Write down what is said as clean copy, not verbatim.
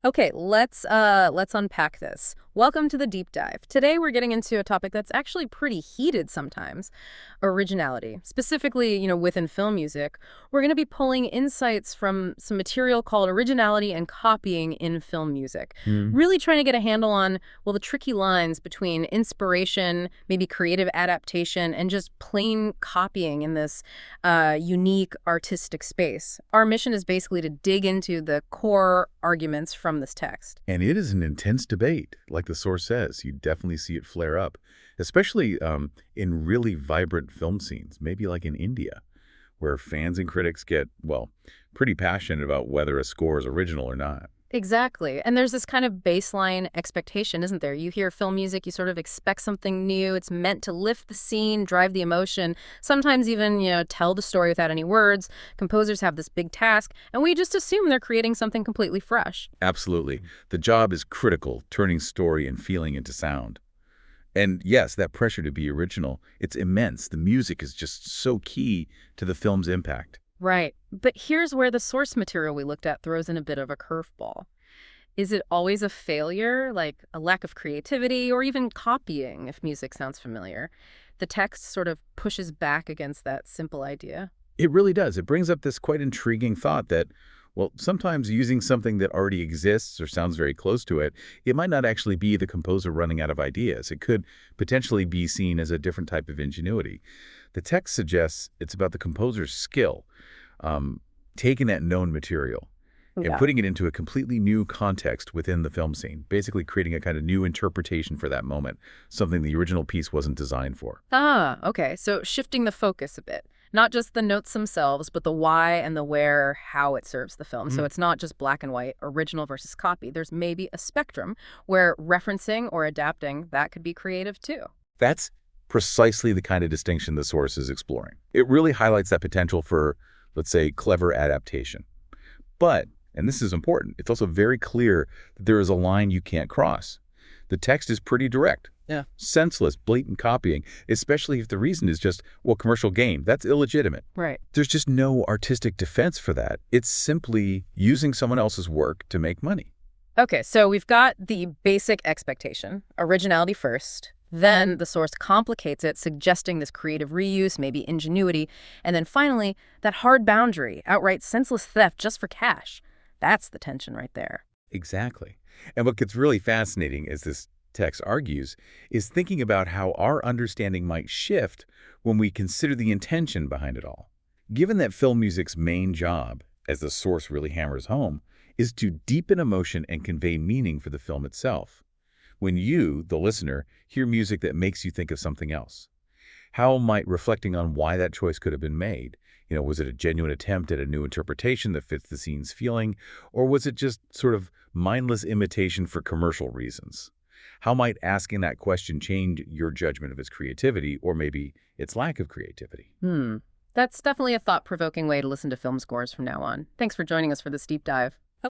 Okay, let's unpack this. Welcome to the deep dive. Today we're getting into a topic that's actually pretty heated sometimes, originality. Specifically, within film music, we're going to be pulling insights from some material called originality and copying in film music. Hmm. Really trying to get a handle on, well, the tricky lines between inspiration, maybe creative adaptation, and just plain copying in this unique artistic space. Our mission is basically to dig into the core arguments from this text. And it is an intense debate, like the source says. You definitely see it flare up, especially in really vibrant film scenes, maybe like in India, where fans and critics get, well, pretty passionate about whether a score is original or not. Exactly. And there's this kind of baseline expectation, isn't there? You hear film music, you sort of expect something new. It's meant to lift the scene, drive the emotion, sometimes even, tell the story without any words. Composers have this big task, and we just assume they're creating something completely fresh. Absolutely. The job is critical, turning story and feeling into sound. And yes, that pressure to be original, it's immense. The music is just so key to the film's impact. Right. But here's where the source material we looked at throws in a bit of a curveball. Is it always a failure, like a lack of creativity, or even copying, if music sounds familiar? The text sort of pushes back against that simple idea. It really does. It brings up this quite intriguing thought that, well, sometimes using something that already exists or sounds very close to it, it might not actually be the composer running out of ideas. It could potentially be seen as a different type of ingenuity. The text suggests it's about the composer's skill, taking that known material and Yeah. putting it into a completely new context within the film scene, basically creating a kind of new interpretation for that moment, something the original piece wasn't designed for. Ah, okay. So shifting the focus a bit. Not just the notes themselves, but the why and the where, how it serves the film. So it's not just black and white, original versus copy. There's maybe a spectrum where referencing or adapting, that could be creative too. That's precisely the kind of distinction the source is exploring. It really highlights that potential for, let's say, clever adaptation. But, and this is important, it's also very clear that there is a line you can't cross. The text is pretty direct. Yeah. Senseless, blatant copying, especially if the reason is just, well, commercial gain. That's illegitimate. Right. There's just no artistic defense for that. It's simply using someone else's work to make money. Okay, so we've got the basic expectation, originality first. Then the source complicates it, suggesting this creative reuse, maybe ingenuity. And then finally, that hard boundary, outright senseless theft just for cash. That's the tension right there. Exactly. And what gets really fascinating, as this text argues, is thinking about how our understanding might shift when we consider the intention behind it all. Given that film music's main job, as the source really hammers home, is to deepen emotion and convey meaning for the film itself. When you, the listener, hear music that makes you think of something else, how might reflecting on why that choice could have been made? Was it a genuine attempt at a new interpretation that fits the scene's feeling, or was it just sort of mindless imitation for commercial reasons? How might asking that question change your judgment of its creativity, or maybe its lack of creativity? That's definitely a thought-provoking way to listen to film scores from now on. Thanks for joining us for this deep dive.